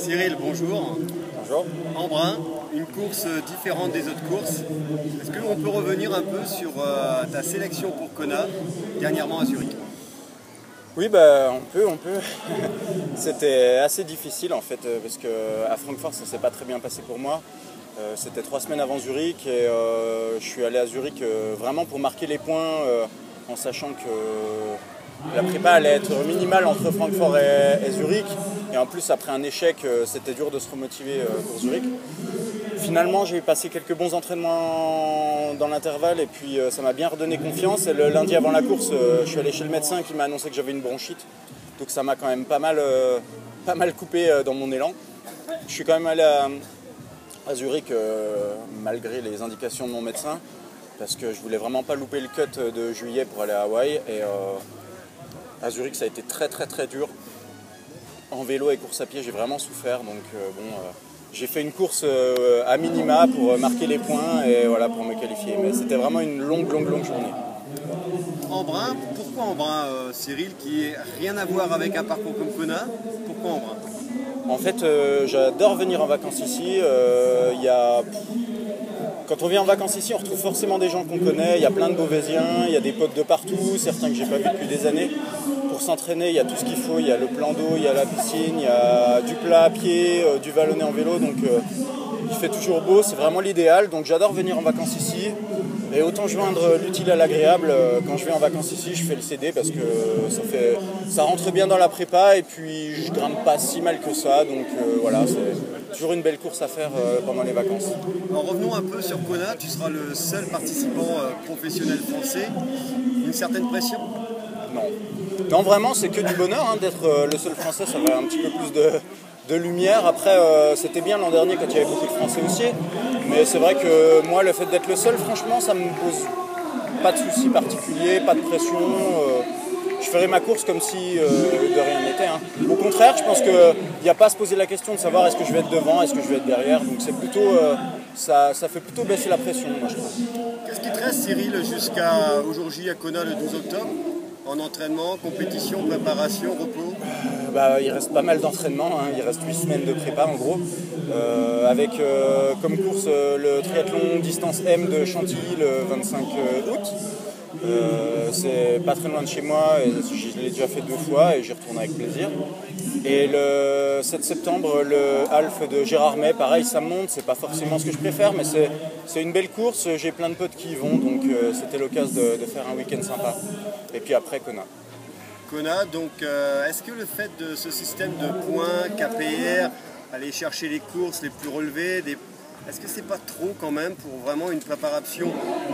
Cyril, bonjour. Bonjour. Embrun, une course différente des autres courses. Est-ce qu'on peut revenir un peu sur ta sélection pour Kona, dernièrement à Zurich? Oui, bah, on peut. C'était assez difficile en fait, parce qu'à Francfort, ça s'est pas très bien passé pour moi. C'était 3 semaines avant Zurich et je suis allé à Zurich vraiment pour marquer les points en sachant que la prépa allait être minimale entre Francfort et Zurich. Et en plus, après un échec, c'était dur de se remotiver pour Zurich. Finalement, j'ai passé quelques bons entraînements dans l'intervalle et puis ça m'a bien redonné confiance. Et le lundi avant la course, je suis allé chez le médecin qui m'a annoncé que j'avais une bronchite. Donc ça m'a quand même pas mal coupé dans mon élan. Je suis quand même allé à Zurich malgré les indications de mon médecin parce que je voulais vraiment pas louper le cut de juillet pour aller à Hawaï. Et à Zurich, ça a été très dur. En vélo et course à pied, j'ai vraiment souffert. Donc j'ai fait une course à minima pour marquer les points et voilà, pour me qualifier. Mais c'était vraiment une longue journée. Embrun, pourquoi Embrun, Cyril, qui n'a rien à voir avec un parcours comme Kona? Pourquoi Embrun? En fait, j'adore venir en vacances ici. Quand on vient en vacances ici, on retrouve forcément des gens qu'on connaît. Il y a plein de Beauvaisiens, il y a des potes de partout, certains que j'ai pas vus depuis des années. Pour s'entraîner, il y a tout ce qu'il faut. Il y a le plan d'eau, il y a la piscine, il y a du plat à pied, du vallonné en vélo. Donc il fait toujours beau, c'est vraiment l'idéal. Donc j'adore venir en vacances ici. Et autant joindre l'utile à l'agréable, quand je vais en vacances ici, je fais le CD parce que ça rentre bien dans la prépa et puis je grimpe pas si mal que ça. Donc voilà, c'est toujours une belle course à faire pendant les vacances. Alors revenons un peu sur Kona, tu seras le seul participant professionnel français. Une certaine pression? Non, vraiment, c'est que du bonheur d'être le seul français, ça va un petit peu plus de lumière. Après, c'était bien l'an dernier quand il y avait beaucoup de Français aussi. Mais c'est vrai que moi, le fait d'être le seul, franchement, ça me pose pas de soucis particuliers, pas de pression. Je ferai ma course comme si de rien n'était. Au contraire, je pense qu'il n'y a pas à se poser la question de savoir est-ce que je vais être devant, est-ce que je vais être derrière. Donc c'est plutôt, ça fait plutôt baisser la pression, moi je trouve. Qu'est-ce qui te reste, Cyril, jusqu'à aujourd'hui à Kona le 12 octobre? En entraînement, compétition, préparation, repos? Il reste pas mal d'entraînement, il reste 8 semaines de prépa en gros, avec comme course le triathlon distance M de Chantilly le 25 août. C'est pas très loin de chez moi et je l'ai déjà fait 2 fois et j'y retourne avec plaisir. Et le 7 septembre, le half de Gérardmer, pareil, ça monte, c'est pas forcément ce que je préfère, mais c'est une belle course, j'ai plein de potes qui y vont, donc c'était l'occasion de faire un week-end sympa. Et puis après, Kona. Kona, donc est-ce que le fait de ce système de points, KPR, aller chercher les courses les plus relevées, est-ce que c'est pas trop quand même pour vraiment une préparation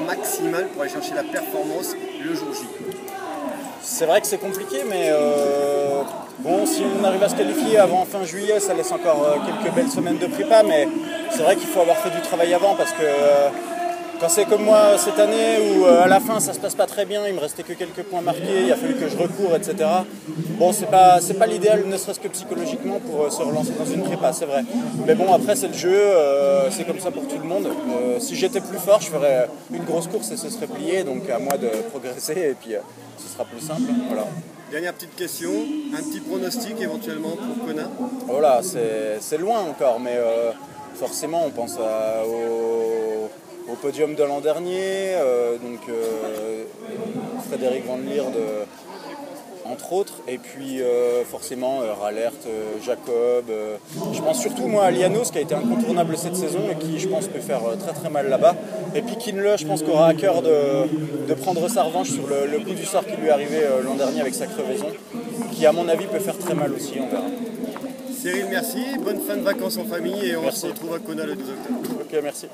maximale pour aller chercher la performance le jour J? C'est vrai que c'est compliqué, mais bon, si on arrive à se qualifier avant fin juillet, ça laisse encore quelques belles semaines de prépa, mais c'est vrai qu'il faut avoir fait du travail avant parce que quand c'est comme moi cette année où à la fin ça se passe pas très bien, il me restait que quelques points marqués, il a fallu que je recours, etc. Bon, c'est pas l'idéal, ne serait-ce que psychologiquement pour se relancer dans une prépa, c'est vrai. Mais bon, après c'est le jeu, c'est comme ça pour tout le monde. Si j'étais plus fort, je ferais une grosse course et ce serait plié, donc à moi de progresser et puis ce sera plus simple. Voilà. Dernière petite question, un petit pronostic éventuellement pour Kona? Voilà, c'est loin encore, mais forcément on pense au podium de l'an dernier, Frédéric Van Lierde entre autres, et puis forcément Ralert, Jacob, je pense surtout moi à Lianos qui a été incontournable cette saison et qui je pense peut faire très mal là-bas, et puis Kinle je pense qu'aura à cœur de prendre sa revanche sur le coup du sort qui lui est arrivé l'an dernier avec sa crevaison, qui à mon avis peut faire très mal aussi, on verra. Cyril, merci, bonne fin de vacances en famille et on se retrouve à Kona le 12 octobre. Ok, merci.